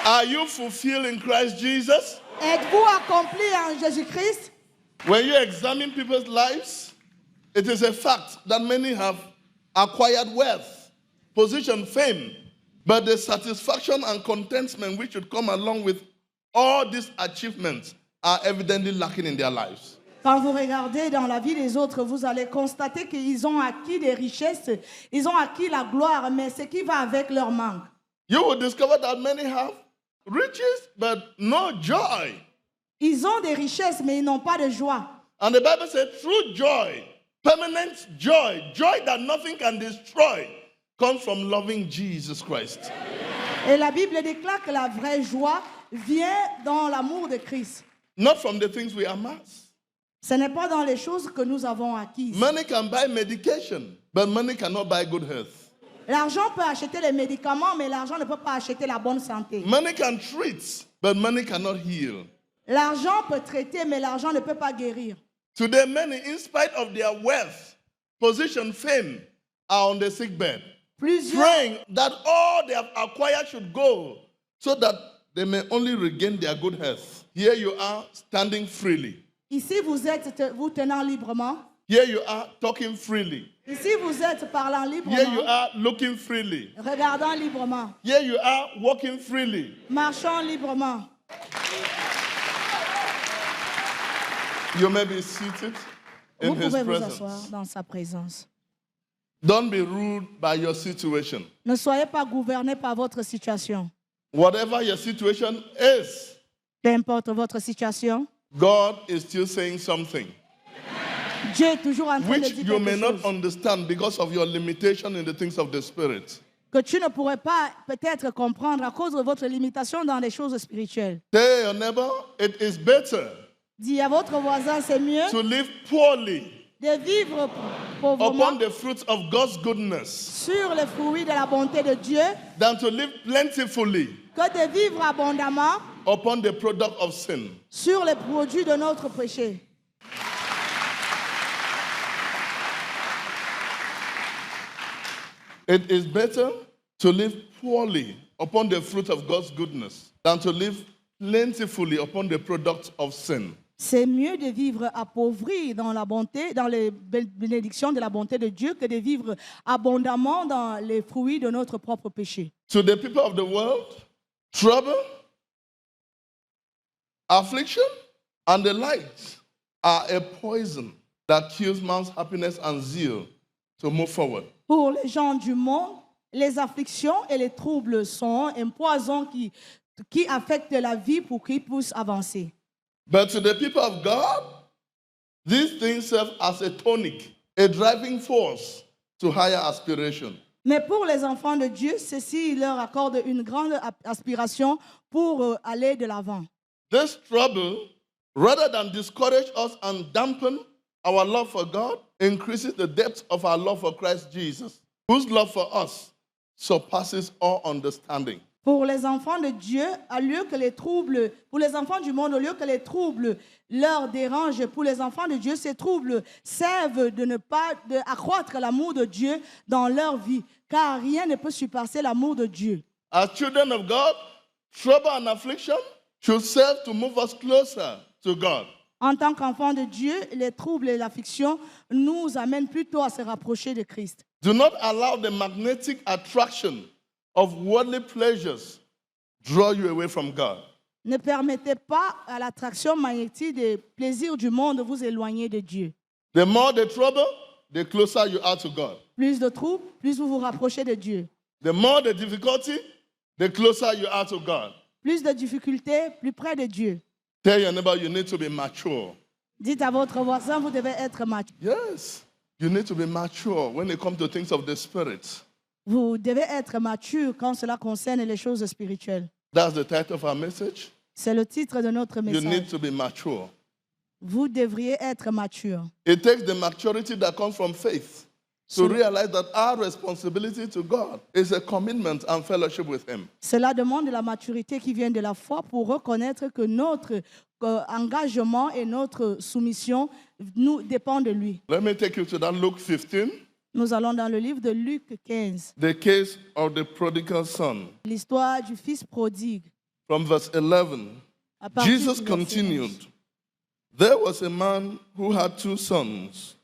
Are you fulfilled in Christ Jesus? Êtes-vous accompli en Jésus-Christ? When you examine people's lives, it is a fact that many have acquired wealth, position, fame, but the satisfaction and contentment which should come along with all these achievements are evidently lacking in their lives. Quand vous regardez dans la vie des autres, vous allez constater qu'ils ont acquis des richesses, ils ont acquis la gloire, mais ce qui va avec leur manque. You will discover that many have riches but no joy. Ils ont des richesses, mais ils n'ont pas de joie. And the Bible said true joy, permanent joy, joy that nothing can destroy, comes from loving Jesus Christ. Et la Bible déclare que la vraie joie vient dans l'amour de Christ. Not from the things we amass. Ce n'est pas dans les choses que nous avons acquises. Money can buy medication, but money cannot buy good health. L'argent peut acheter les médicaments, mais l'argent ne peut pas acheter la bonne santé. Money can treat, but money cannot heal. L'argent peut traiter, mais l'argent ne peut pas guérir. Today, many, in spite of their wealth, position, fame, are on the sick bed, praying that all they have acquired should go so that they may only regain their good health. Here you are standing freely. Ici, vous êtes vous tenant librement. Here you are talking freely. Ici, vous êtes parlant librement. Here you are looking freely. Regardant librement. Here you are walking freely. Marchant librement. You may be seated in Vous His pouvez vous presence. asseoir dans sa présence. Don't be ruled by your situation. Ne soyez pas gouverné par votre situation. Whatever your situation is, Peu importe votre situation, God is still saying something Dieu est toujours en train de which dire you may quelque not chose understand because of your limitation in the things of the Spirit. que tu ne pourrais pas peut-être comprendre à cause de votre limitation dans les choses spirituelles. Tell your neighbor, it is better Dis à votre voisin, c'est mieux to live poorly de vivre pauvrement upon the fruits of God's goodness sur les fruits de la bonté de Dieu than to live plentifully que de vivre abondamment upon the product of sin. sur les produits de notre péché. It is better to live poorly upon the fruit of God's goodness than to live plentifully upon the product of sin. C'est mieux de vivre appauvri dans la bonté, dans les bénédictions de la bonté de Dieu que de vivre abondamment dans les fruits de notre propre péché. To the people of the world, trouble, affliction, and the light are a poison that kills man's happiness and zeal to move forward. Pour les gens du monde, les afflictions et les troubles sont un poison qui affecte la vie pour qu'ils puissent avancer. But to the people of God, these things serve as a tonic, a driving force to higher aspiration. Mais pour les enfants de Dieu, ceci leur accorde une grande aspiration pour aller de l'avant. This trouble, rather than discourage us and dampen our love for God, increases the depth of our love for Christ Jesus, whose love for us surpasses all understanding. Pour les enfants de Dieu, au lieu que les troubles, pour les enfants du monde, au lieu que les troubles leur dérangent, pour les enfants de Dieu, ces troubles servent accroître l'amour de Dieu dans leur vie, car rien ne peut surpasser l'amour de Dieu. As children of God, trouble and affliction should serve to move us closer to God. En tant qu'enfants de Dieu, les troubles et l'affliction nous amènent plutôt à se rapprocher de Christ. Do not allow the magnetic attraction of worldly pleasures draw you away from God. Ne permettez pas à l'attraction magnétique des plaisirs du monde de vous éloigner de Dieu. The more the trouble, the closer you are to God. Plus de troubles, plus vous vous rapprochez de Dieu. The more the difficulty, the closer you are to God. Plus de difficultés, plus près de Dieu. Tell your neighbor you need to be mature. Dites à votre voisin, vous devez être mature. Yes, you need to be mature when it comes to things of the Spirit. Vous devez être mature quand cela concerne les choses spirituelles. That's the title of our message. C'est le titre de notre You message. need to be mature. Vous devriez être mature. It takes the maturity that comes from faith to realize that our responsibility to God is a commitment and fellowship with Him. Cela demande la maturité qui vient de la foi pour reconnaître que notre engagement et notre soumission nous dépendent de lui. Let me take you to that Luke 15, Nous allons dans le livre de Luc 15, the case of the prodigal son. l'histoire du fils prodigue. from verse 11. À partir Jesus du verset continued, 11. There was a man who had 2 sons.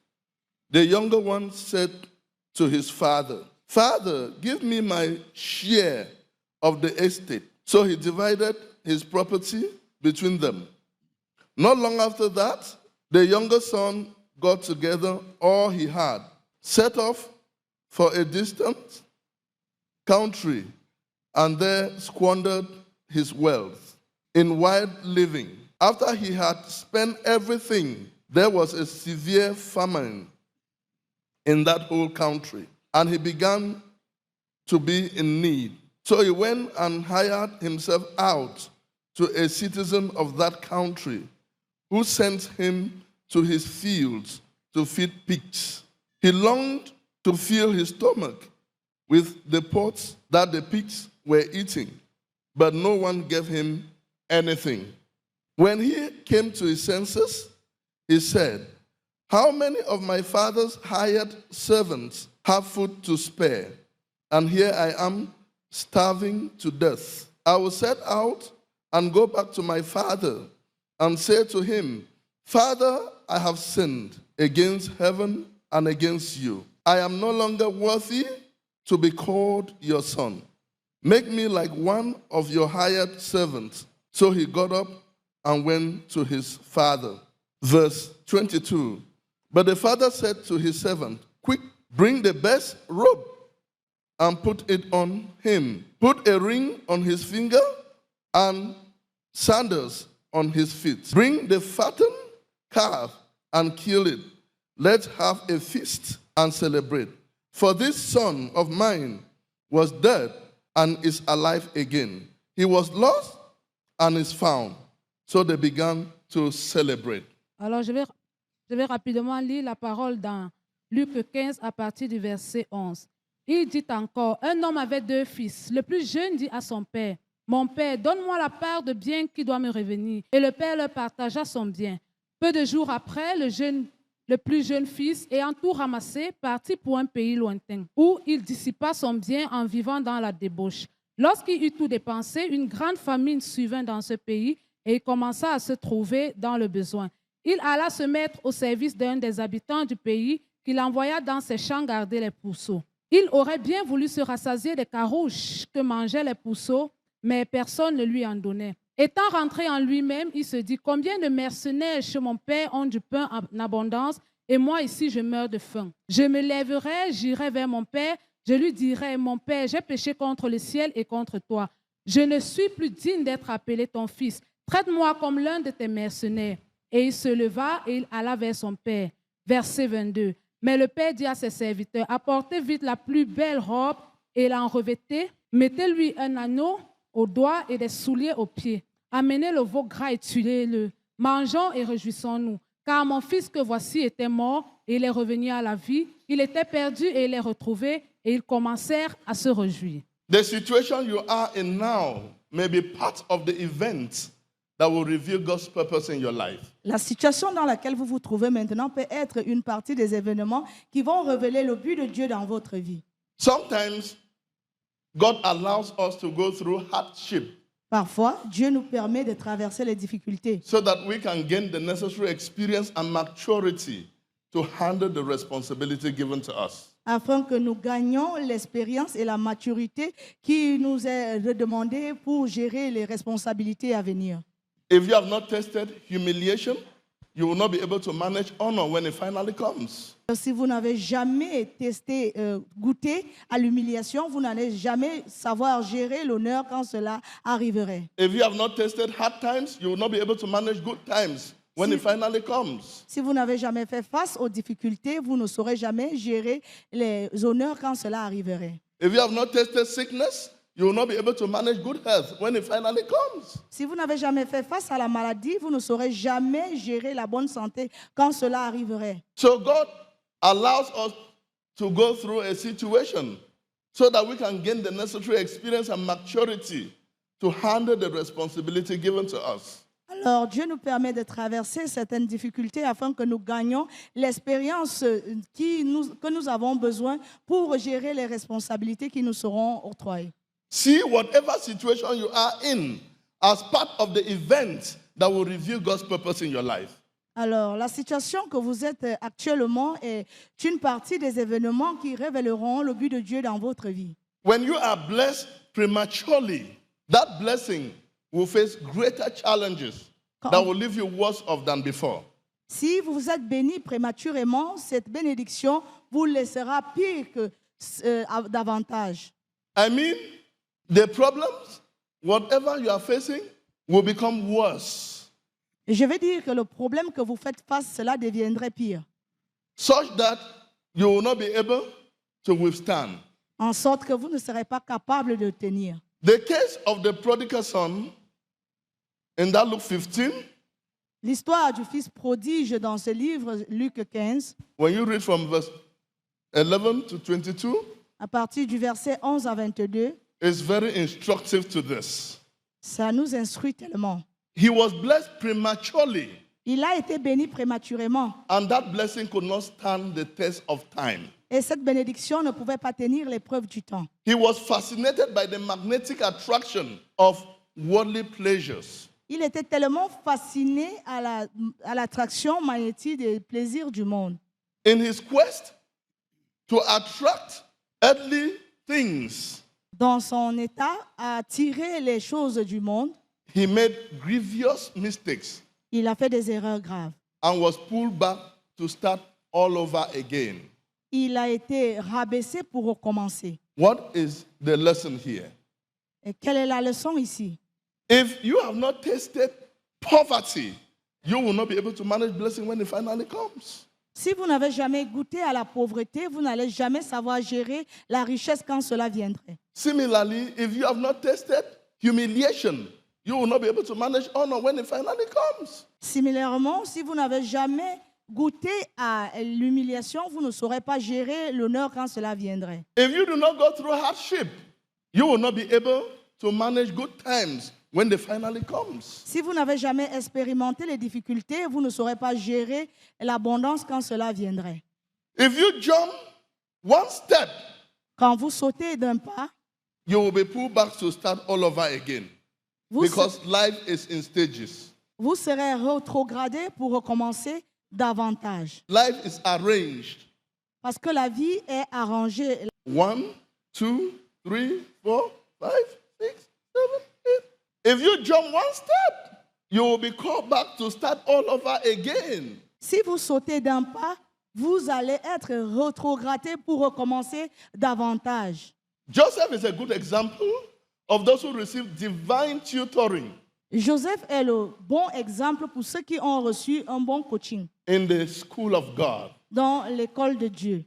The younger one said to his father, Father, give me my share of the estate. So he divided his property between them. Not long after that, the younger son got together all he had, set off for a distant country, and there squandered his wealth in wild living. After he had spent everything, there was a severe famine in that whole country, and he began to be in need. So he went and hired himself out to a citizen of that country, who sent him to his fields to feed pigs. He longed to fill his stomach with the pods that the pigs were eating, but no one gave him anything. When he came to his senses, he said, How many of my father's hired servants have food to spare? And here I am starving to death. I will set out and go back to my father and say to him, Father, I have sinned against heaven and against you. I am no longer worthy to be called your son. Make me like one of your hired servants. So he got up and went to his father. Verse 22. But the father said to his servant, Quick, bring the best robe and put it on him. Put a ring on his finger and sandals on his feet. Bring the fattened calf and kill it. Let's have a feast and celebrate. For this son of mine was dead and is alive again. He was lost and is found. So they began to celebrate. Alors, je vais rapidement lire la parole dans Luc 15 à partir du verset 11. Il dit encore, un homme avait 2 fils. Le plus jeune dit à son père, Mon père, donne-moi la part de bien qui doit me revenir. Et le père leur partagea son bien. Peu de jours après, le plus jeune fils, ayant tout ramassé, partit pour un pays lointain, où il dissipa son bien en vivant dans la débauche. Lorsqu'il eut tout dépensé, une grande famine survint dans ce pays et il commença à se trouver dans le besoin. Il alla se mettre au service d'un des habitants du pays qu'il envoya dans ses champs garder les pourceaux. Il aurait bien voulu se rassasier des carouches que mangeaient les pourceaux, mais personne ne lui en donnait. Étant rentré en lui-même, il se dit, combien de mercenaires chez mon père ont du pain en abondance et moi ici je meurs de faim. Je me lèverai, j'irai vers mon père, je lui dirai, mon père, j'ai péché contre le ciel et contre toi. Je ne suis plus digne d'être appelé ton fils. Traite-moi comme l'un de tes mercenaires. Et il se leva et il alla vers son père. Verset 22. Mais le père dit à ses serviteurs, apportez vite la plus belle robe et l'en revêtez. Mettez-lui un anneau aux doigts et des souliers aux pieds. Amenez le veau gras et tuez-le. Mangeons et réjouissons-nous. Car mon fils que voici était mort et il est revenu à la vie. Il était perdu et il est retrouvé et ils commencèrent à se réjouir. The situation you are in now may be part of the events that will reveal God's purpose in your life. La situation dans laquelle vous vous trouvez maintenant peut être une partie des événements qui vont révéler le but de Dieu dans votre vie. Sometimes God allows us to go through hardship Parfois, Dieu nous permet de traverser les difficultés so that we can gain the necessary experience and maturity to handle the responsibility given to us. afin que nous gagnions l'expérience et la maturité qui nous est redemandée pour gérer les responsabilités à venir. If you have not tasted humiliation, you will not be able to manage honor when it finally comes. Si vous n'avez jamais testé, goûté à l'humiliation, vous n'allez jamais savoir gérer l'honneur quand cela arriverait. If you have not tasted hard times, you will not be able to manage good times when it finally comes. Si vous n'avez jamais fait face aux difficultés, vous ne saurez jamais gérer les honneurs quand cela arriverait. If you have not tasted sickness, you will not be able to manage good health when it finally comes. Si vous n'avez jamais fait face à la maladie, vous ne saurez jamais gérer la bonne santé quand cela arriverait. So God allows us to go through a situation so that we can gain the necessary experience and maturity to handle the responsibility given to us. Alors, Dieu nous permet de traverser certaines difficultés afin que nous gagnions l'expérience que nous avons besoin pour gérer les responsabilités qui nous seront octroyées. See, whatever situation you are in, as part of the events that will reveal God's purpose in your life. Alors, la situation que vous êtes actuellement est une partie des événements qui révéleront le but de Dieu dans votre vie. When you are blessed prematurely, that blessing will face greater challenges that will leave you worse off than before. Si vous êtes béni prématurément, cette bénédiction vous laissera pire que davantage. I mean, the problems, whatever you are facing, will become worse, Et je vais dire que le problème que vous faites face, cela deviendrait pire, such that you will not be able to withstand. en sorte que vous ne serez pas capable de tenir. The case of the prodigal son in that Luke 15, L'histoire du fils prodige dans ce livre, Luc 15, when you read from verse 11 to 22, à partir du verset 11 à 22, is very instructive to this. ça nous instruit tellement. He was blessed prematurely, Il a été béni prématurément and that blessing could not stand the test of time. et cette bénédiction ne pouvait pas tenir l'épreuve du temps. He was fascinated by the magnetic attraction of worldly pleasures. Il était tellement fasciné à l'attraction magnétique des plaisirs du monde. In his quest to attract earthly things, Dans son état à attirer les choses du monde, he made grievous mistakes il a fait des erreurs graves. and was pulled back to start all over again. Il a été rabaissé pour recommencer. What is the lesson here? Et quelle est la leçon ici? If you have not tasted poverty, you will not be able to manage blessing when it finally comes. Si vous n'avez jamais goûté à la pauvreté, vous n'allez jamais savoir gérer la richesse quand cela viendrait. Similarly, if you have not tasted humiliation, you will not be able to manage honor when it finally comes. Similairement, si vous n'avez jamais goûté à l'humiliation, vous ne saurez pas gérer l'honneur quand cela viendrait. If you do not go through hardship, you will not be able to manage good times when they finally comes. Si vous n'avez jamais expérimenté les difficultés, vous ne saurez pas gérer l'abondance quand cela viendrait. If you jump one step, Quand vous sautez d'un pas, you will be pulled back to start all over again vous, because life is in stages. vous serez rétrogradé pour recommencer davantage. Life is arranged. Parce que la vie est arrangée. 1, 2, 3, 4, 5, 6, 7, 8. If you jump one step, you will be called back to start all over again. Si vous sautez d'un pas, vous allez être rétrogradé pour recommencer davantage. Joseph is a good example of those who receive divine tutoring Joseph est le bon exemple pour ceux qui ont reçu un bon coaching in the school of God dans l'école de Dieu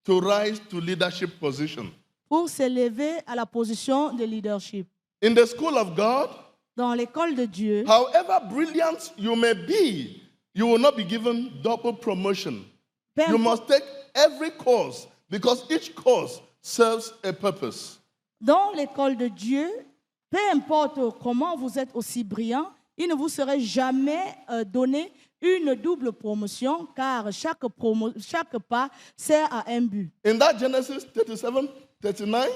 to rise to leadership position. pour s'élever à la position de leadership. In the school of God, Dans l'école de Dieu, however brilliant you may be, you will not be given double promotion. peu You importe- must take every course because each course serves a purpose. dans l'école de Dieu, peu importe comment vous êtes aussi brillant, il ne vous serait jamais donné une double promotion car chaque pas sert à un but. In that Genesis 37-39,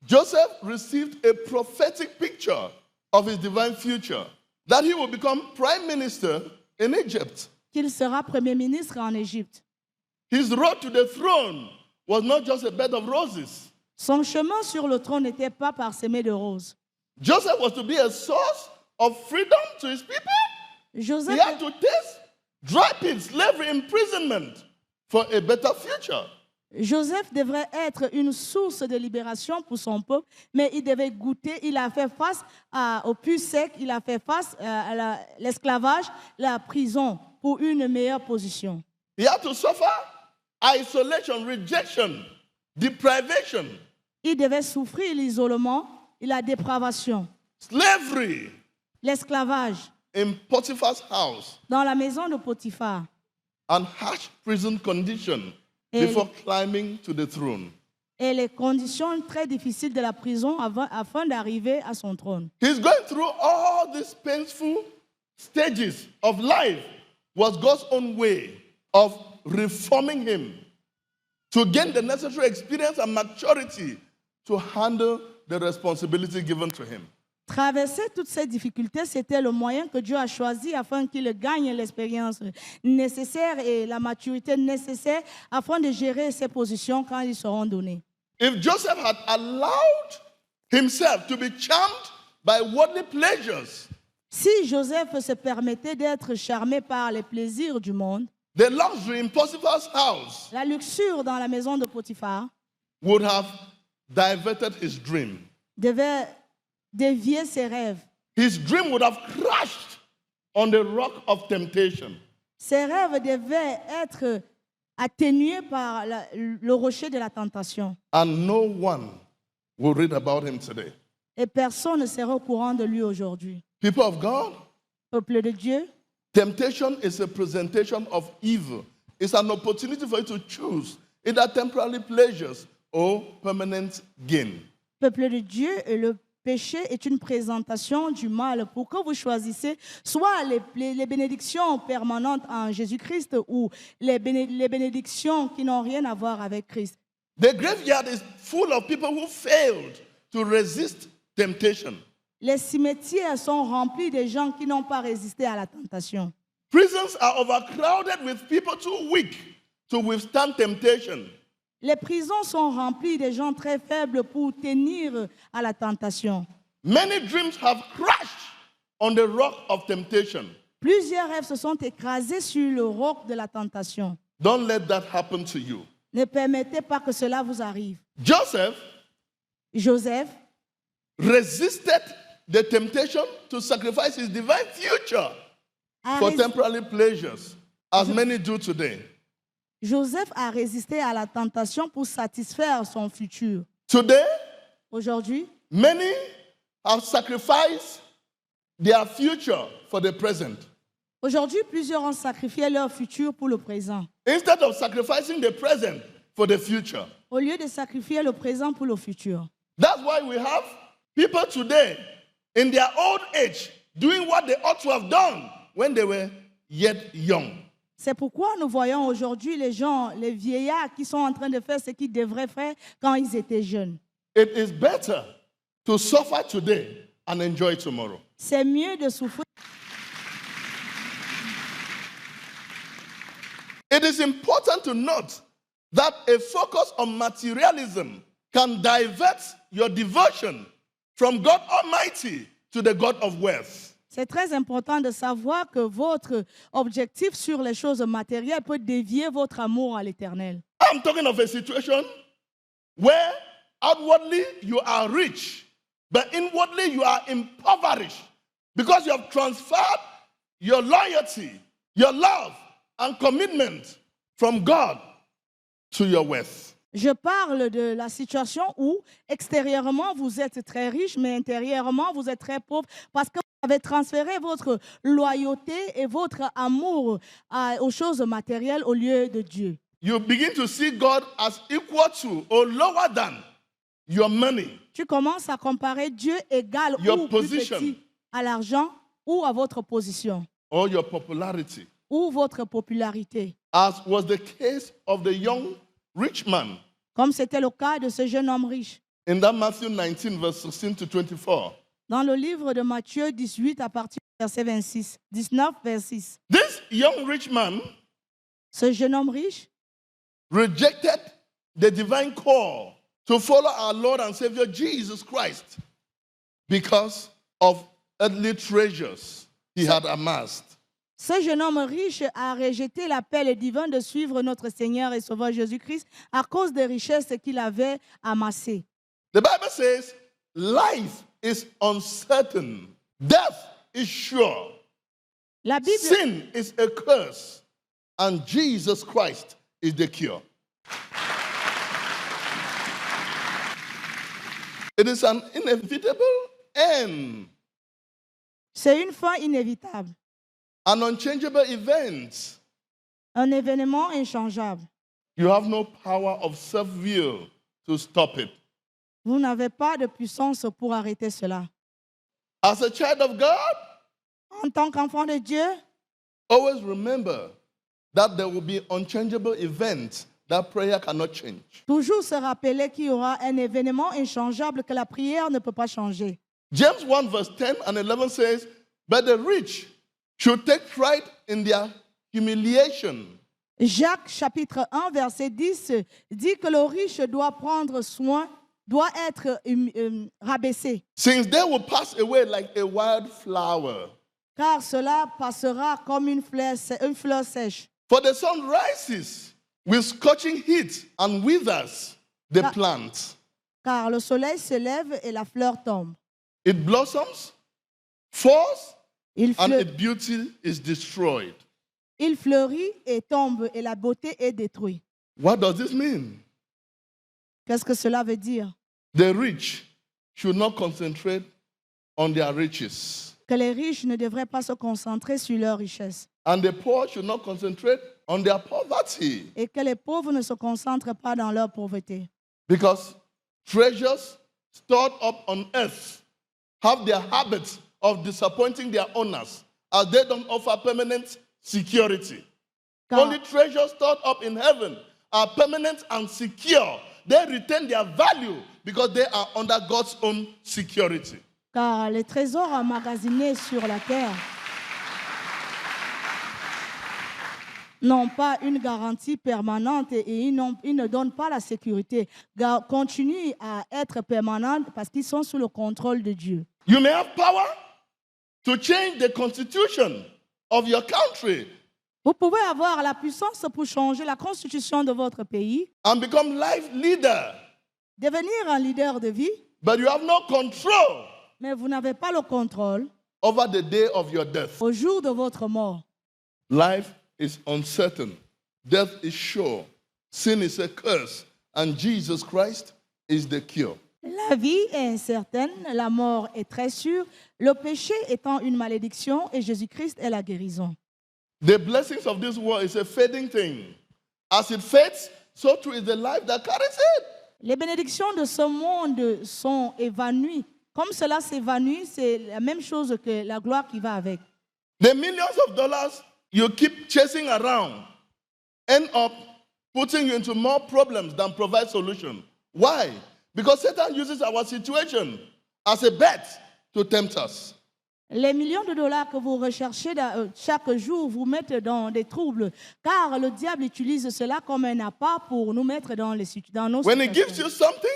Joseph received a prophetic picture of his divine future, that he will become prime minister in Egypt. Qu'il sera premier ministre en Égypte. His road to the throne was not just a bed of roses. Son chemin sur le trône n'était pas parsemé de roses. Joseph was to be a source of freedom to his people. He Joseph, had to taste dry pit, slavery, imprisonment for a better future. Joseph devrait être une source de libération pour son peuple, mais il devait goûter, il a fait face au puits sec, il a fait face à l'esclavage, la prison pour une meilleure position. He had to suffer isolation, rejection, deprivation, Il devait souffrir l'isolement et la dépravation, slavery l'esclavage in Potiphar's house, dans la maison de Potiphar and harsh prison condition before climbing to the throne. et les conditions très difficiles de la prison afin d'arriver à son trône. He's going through all these painful stages of life was God's own way of reforming him to gain the necessary experience and maturity to handle the responsibility given to him. Traverser toutes ces difficultés, c'était le moyen que Dieu a choisi afin qu'il gagne l'expérience nécessaire et la maturité nécessaire afin de gérer ses positions quand ils seront données. If Joseph had allowed himself to be charmed by worldly pleasures, Si Joseph se permettait d'être charmé par les plaisirs du monde, the luxury in Potiphar's house la luxure dans la maison de Potiphar would have diverted his dream. devait dévier ses rêves. His dream would have crashed on the rock of temptation. Ses rêves devaient être atténués par le rocher de la tentation. And no one will read about him today. Et personne ne sera au courant de lui aujourd'hui. People of God, Peuple de Dieu, temptation is a presentation of evil. It's an opportunity for you to choose either temporary pleasures or permanent gain. peuple de Dieu, et le péché est une présentation du mal pour que vous choisissez soit les bénédictions permanentes en Jésus-Christ ou les bénédictions qui n'ont rien à voir avec Christ. The graveyard is full of people who failed to resist temptation. Les cimetières sont remplis de gens qui n'ont pas résisté à la tentation. Prisons are overcrowded with people too weak to withstand temptation. Les prisons sont remplies de gens très faibles pour tenir à la tentation. Many dreams have crashed on the rock of temptation. Plusieurs rêves se sont écrasés sur le roc de la tentation. Don't let that happen to you. Ne permettez pas que cela vous arrive. Joseph Joseph resisted the temptation to sacrifice his divine future a, for rés- temporary pleasures, as many do today. Joseph a résisté à la tentation pour satisfaire son futur. Today, Aujourd'hui, many have sacrificed their future for the present. aujourd'hui, plusieurs ont sacrifié leur futur pour le présent. Instead of sacrificing the present for the future. Au lieu de sacrifier le présent pour le futur. That's why we have people today in their old age doing what they ought to have done when they were yet young. C'est pourquoi nous voyons aujourd'hui les gens, les vieillards qui sont en train de faire ce qu'ils devraient faire quand ils étaient jeunes. It is better to suffer today and enjoy tomorrow. C'est mieux de souffrir. It is important to note that a focus on materialism can divert your devotion from God Almighty to the God of wealth. C'est très important de savoir que votre objectif sur les choses matérielles peut dévier votre amour à l'Éternel. I'm talking of a situation where outwardly you are rich, but inwardly you are impoverished because you have transferred your loyalty, your love, and commitment from God to your wealth. Je parle de la situation où extérieurement vous êtes très riche, mais intérieurement vous êtes très pauvre parce que vous avez transféré votre loyauté et votre amour aux choses matérielles au lieu de Dieu. You begin to see God as equal to or lower than your money, Tu commences à comparer Dieu égal Your ou plus position. petit à l'argent ou à votre position or your popularity, ou votre popularité, as was the case of the young rich man comme c'était le cas de ce jeune homme riche. in that Matthew 19, verse 16 to 24. Dans le livre de Matthieu 18 à partir du verset 26, 19, vers 6. This young rich man Ce jeune homme riche rejected the divine call to follow our Lord and Savior Jesus Christ because of earthly treasures he had amassed. Ce jeune homme riche a rejeté l'appel divin de suivre notre Seigneur et Sauveur Jésus-Christ à cause des richesses qu'il avait amassées. The Bible says life is uncertain, death is sure, La Bible, sin is a curse, and Jesus Christ is the cure. It is an inevitable end, c'est une fin inévitable, an unchangeable event. un événement inchangeable. You have no power of self-will to stop it. Vous n'avez pas de puissance pour arrêter cela. As a child of God, En tant qu'enfant de Dieu, always remember that there will be unchangeable events that prayer cannot change. toujours se rappeler qu'il y aura un événement inchangeable que la prière ne peut pas changer. James 1 verse 10 and 11 says, but the rich should take pride in their humiliation. Jacques chapitre 1 verset 10 dit que le riche doit prendre soin, doit être rabaissé, Since they will pass away like a wild flower. car cela passera comme une fleur sèche. For the sun rises with scorching heat and withers the Ah. plant. Car le soleil se lève et la fleur tombe. It blossoms, falls, Il, and fleu- its beauty is destroyed. il fleurit et tombe et la beauté est détruite. What does this mean? Qu'est-ce que cela veut dire? The rich should not concentrate on their riches, Que les riches ne devraient pas se concentrer sur leur richesse and the poor should not concentrate on their poverty, et que les pauvres ne se concentrent pas dans leur pauvreté. because treasures stored up on earth have their habit of disappointing their owners as they don't offer permanent security. Car, Only treasures stored up in heaven are permanent and secure. They retain their value because they are under God's own security. car les trésors emmagasinés sur la terre n'ont pas une garantie permanente et ils ne donnent pas la sécurité. Continuent à être permanents parce qu'ils sont sous le contrôle de Dieu. You may have power to change the constitution of your country Vous pouvez avoir la puissance pour changer la constitution de votre pays, and become life leader, devenir un leader de vie, but you have no control mais vous n'avez pas le contrôle over the day of your death. au jour de votre mort. Life is uncertain. Death is sure. Sin is a curse. And Jesus Christ is the cure. La vie est incertaine, la mort est très sûre, le péché étant une malédiction et Jésus-Christ est la guérison. The blessings of this world is a fading thing. As it fades, so too is the life that carries it. Les bénédictions de ce monde sont évanouies. Comme cela s'évanouit, c'est la même chose que la gloire qui va avec. The millions of dollars you keep chasing around end up putting you into more problems than provide solution. Why? Because Satan uses our situation as a bet to tempt us. Les millions de dollars que vous recherchez chaque jour vous mettent dans des troubles, car le diable utilise cela comme un appât pour nous mettre dans nos When he gives situations. you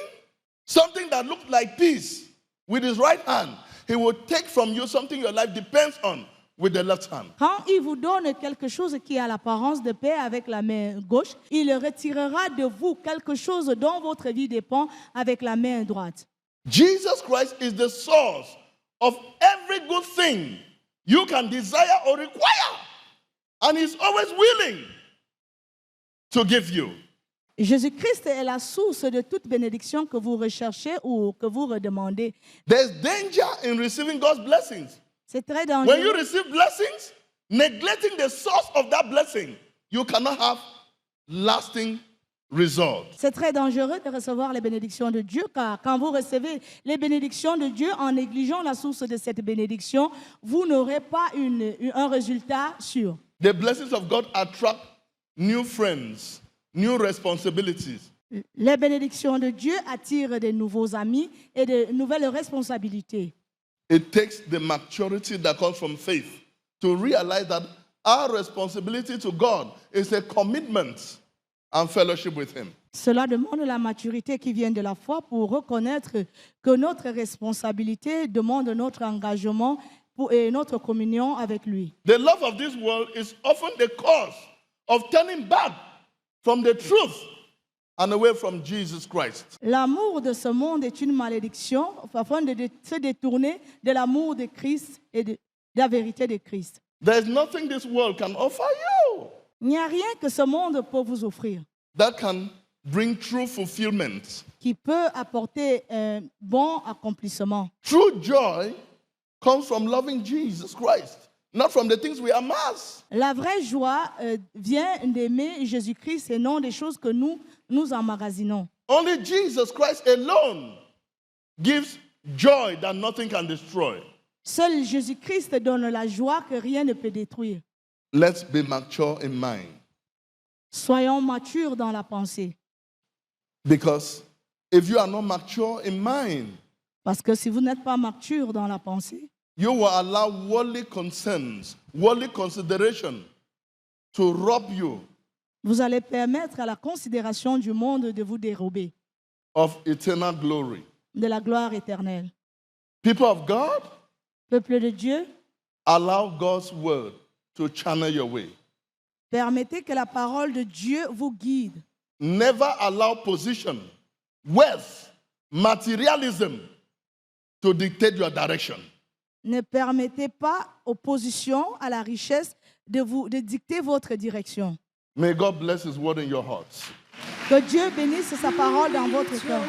something that looks like peace with his right hand, he will take from you something your life depends on with the left hand. Quand il vous donne quelque chose qui a l'apparence de paix avec la main gauche, il retirera de vous quelque chose dont votre vie dépend avec la main droite. Jesus Christ is the source of every good thing you can desire or require. And he's always willing to give you. Jésus-Christ est la source de toute bénédiction que vous recherchez ou que vous redemandez. There's danger in receiving God's blessings. C'est très When you dangereux. receive blessings, neglecting the source of that blessing, you cannot have lasting results. C'est très dangereux de recevoir les bénédictions de Dieu, car quand vous recevez les bénédictions de Dieu en négligeant la source de cette bénédiction, vous n'aurez pas un résultat sûr. The blessings of God attract new friends, new responsibilities. Les bénédictions de Dieu attirent de nouveaux amis et de nouvelles responsabilités. It takes the maturity that comes from faith to realize that our responsibility to God is a commitment and fellowship with Him. Cela demande la maturité qui vient de la foi pour reconnaître que notre responsabilité demande notre engagement et notre communion avec lui. The love of this world is often the cause of turning back from the truth and away from Jesus Christ. L'amour de ce monde est une malédiction afin de se détourner de l'amour de Christ et de la vérité de Christ. There is nothing this world can offer you Il n'y a rien que ce monde peut vous offrir that can bring true fulfillment. qui peut apporter un bon accomplissement. True joy comes from loving Jesus Christ, not from the things we amass. La vraie joie vient d'aimer Jésus-Christ et non des choses que nous emmagasinons. Only Jesus Christ alone gives joy that nothing can destroy. Seul Jésus-Christ donne la joie que rien ne peut détruire. Let's be mature in mind, Soyons matures dans la pensée. because if you are not mature in mind, Parce que si vous n'êtes pas mature dans la pensée, you will allow worldly concerns, worldly consideration to rob you vous allez permettre à la considération du monde de vous dérober of eternal glory. de la gloire éternelle. People of God, Peuple de Dieu, allow God's word to channel your way. permettez que la parole de Dieu vous guide. Never allow position, wealth, materialism to dictate your direction. Ne permettez pas aux positions, à la richesse, de dicter votre direction. May God bless his word in your hearts. Que Dieu bénisse sa parole dans votre cœur.